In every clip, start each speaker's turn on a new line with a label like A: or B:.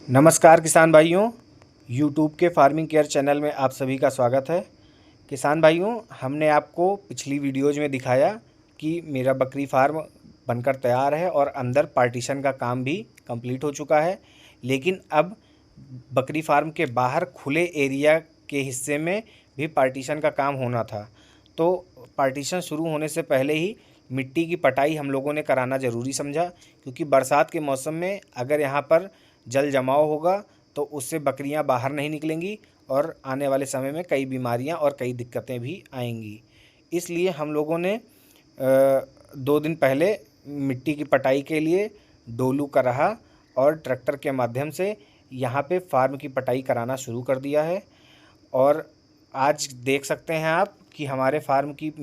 A: नमस्कार किसान भाइयों, यूट्यूब के फार्मिंग केयर चैनल में आप सभी का स्वागत है। किसान भाइयों, हमने आपको पिछली वीडियोज़ में दिखाया कि मेरा बकरी फार्म बनकर तैयार है और अंदर पार्टीशन का काम भी कंप्लीट हो चुका है। लेकिन अब बकरी फार्म के बाहर खुले एरिया के हिस्से में भी पार्टीशन का काम होना था। तो पार्टीशन शुरू होने से पहले ही मिट्टी की पटाई हम लोगों ने कराना ज़रूरी समझा, क्योंकि बरसात के मौसम में अगर यहाँ पर जल जमाव होगा तो उससे बकरियां बाहर नहीं निकलेंगी और आने वाले समय में कई बीमारियां और कई दिक्कतें भी आएंगी। इसलिए हम लोगों ने 2 दिन पहले मिट्टी की पटाई के लिए डोलू कराहा और ट्रैक्टर के माध्यम से यहाँ पे फार्म की पटाई कराना शुरू कर दिया है। और आज देख सकते हैं आप कि हमारे फार्म की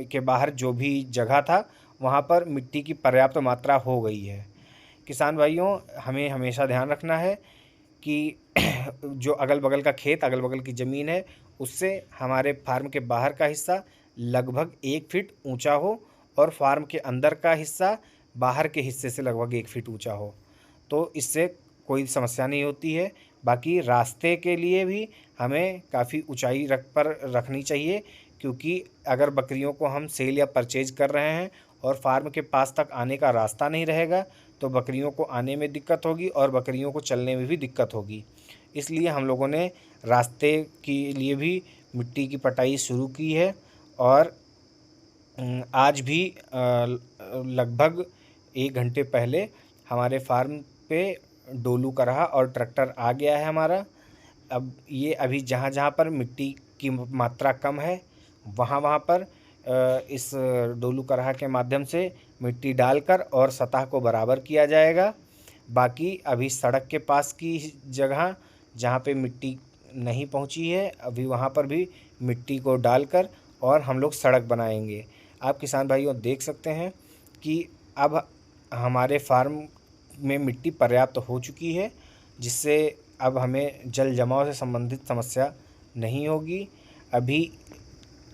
A: के बाहर जो भी जगह था वहाँ पर मिट्टी की पर्याप्त मात्रा हो गई है। किसान भाइयों, हमें हमेशा ध्यान रखना है कि जो अगल बगल का खेत, अगल बगल की ज़मीन है, उससे हमारे फार्म के बाहर का हिस्सा लगभग 1 फीट ऊंचा हो और फार्म के अंदर का हिस्सा बाहर के हिस्से से लगभग 1 फीट ऊंचा हो, तो इससे कोई समस्या नहीं होती है। बाकी रास्ते के लिए भी हमें काफ़ी ऊंचाई रखनी चाहिए, क्योंकि अगर बकरियों को हम सेल या परचेज कर रहे हैं और फार्म के पास तक आने का रास्ता नहीं रहेगा तो बकरियों को आने में दिक्कत होगी और बकरियों को चलने में भी दिक्कत होगी। इसलिए हम लोगों ने रास्ते के लिए भी मिट्टी की पटाई शुरू की है। और आज भी लगभग 1 घंटे पहले हमारे फार्म पे डोलू कराहा और ट्रैक्टर आ गया है हमारा। अब ये अभी जहाँ जहाँ पर मिट्टी की मात्रा कम है वहाँ पर इस डोलू कराहा के माध्यम से मिट्टी डालकर और सतह को बराबर किया जाएगा। बाकी अभी सड़क के पास की जगह जहाँ पे मिट्टी नहीं पहुँची है, अभी वहाँ पर भी मिट्टी को डालकर और हम लोग सड़क बनाएंगे। आप किसान भाइयों देख सकते हैं कि अब हमारे फार्म में मिट्टी पर्याप्त हो चुकी है, जिससे अब हमें जल जमाव से संबंधित समस्या नहीं होगी। अभी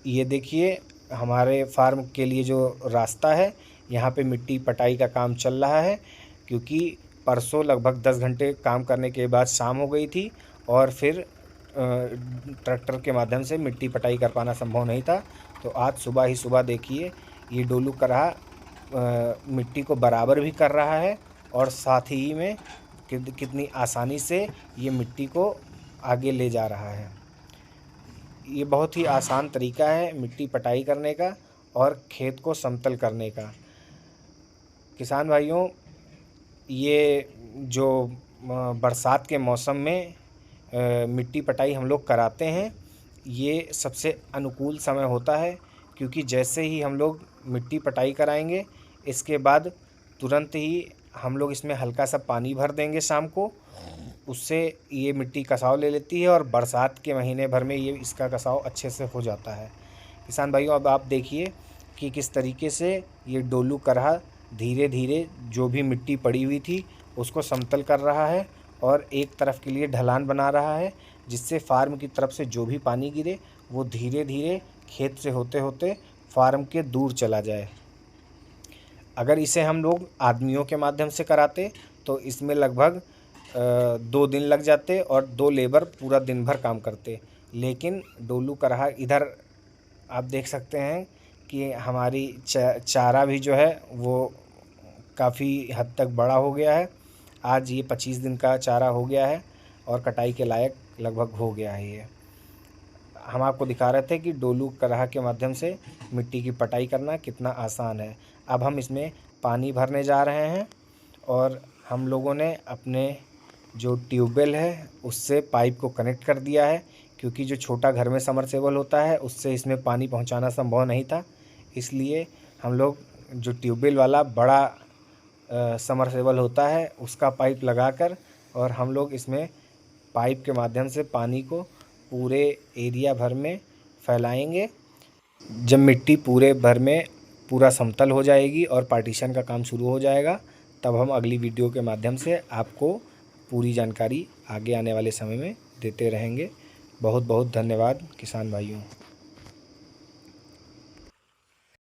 A: ये देखिए, हमारे फार्म के लिए जो रास्ता है यहाँ पे मिट्टी पटाई का काम चल रहा है, क्योंकि परसों लगभग 10 घंटे काम करने के बाद शाम हो गई थी और फिर ट्रैक्टर के माध्यम से मिट्टी पटाई कर पाना संभव नहीं था। तो आज सुबह ही सुबह देखिए ये डोलू कराहा मिट्टी को बराबर भी कर रहा है और साथ ही में कितनी आसानी से ये मिट्टी को आगे ले जा रहा है। ये बहुत ही आसान तरीका है मिट्टी पटाई करने का और खेत को समतल करने का। किसान भाइयों, ये जो बरसात के मौसम में मिट्टी पटाई हम लोग कराते हैं, ये सबसे अनुकूल समय होता है, क्योंकि जैसे ही हम लोग मिट्टी पटाई कराएंगे इसके बाद तुरंत ही हम लोग इसमें हल्का सा पानी भर देंगे शाम को। उससे ये मिट्टी कसाव ले लेती है और बरसात के महीने भर में ये इसका कसाव अच्छे से हो जाता है। किसान भाइयों, अब आप देखिए कि किस तरीके से ये डोलू कराहा धीरे धीरे जो भी मिट्टी पड़ी हुई थी उसको समतल कर रहा है और एक तरफ के लिए ढलान बना रहा है, जिससे फार्म की तरफ से जो भी पानी गिरे वो धीरे धीरे खेत से होते होते फार्म के दूर चला जाए। अगर इसे हम लोग आदमियों के माध्यम से कराते तो इसमें लगभग 2 दिन लग जाते और 2 लेबर पूरा दिन भर काम करते। लेकिन डोलू कराहा इधर आप देख सकते हैं कि हमारी चारा भी जो है वो काफ़ी हद तक बड़ा हो गया है। आज ये 25 दिन का चारा हो गया है और कटाई के लायक लगभग हो गया है। ये हम आपको दिखा रहे थे कि डोलू कराहा के माध्यम से मिट्टी की पटाई करना कितना आसान है। अब हम इसमें पानी भरने जा रहे हैं और हम लोगों ने अपने जो ट्यूबवेल है उससे पाइप को कनेक्ट कर दिया है, क्योंकि जो छोटा घर में समरसेबल होता है उससे इसमें पानी पहुंचाना संभव नहीं था। इसलिए हम लोग जो ट्यूबवेल वाला बड़ा समरसेबल होता है उसका पाइप लगाकर और हम लोग इसमें पाइप के माध्यम से पानी को पूरे एरिया भर में फैलाएंगे। जब मिट्टी पूरे भर में पूरा समतल हो जाएगी और पार्टीशन का काम शुरू हो जाएगा, तब हम अगली वीडियो के माध्यम से आपको पूरी जानकारी आगे आने वाले समय में देते रहेंगे। बहुत बहुत धन्यवाद किसान भाइयों।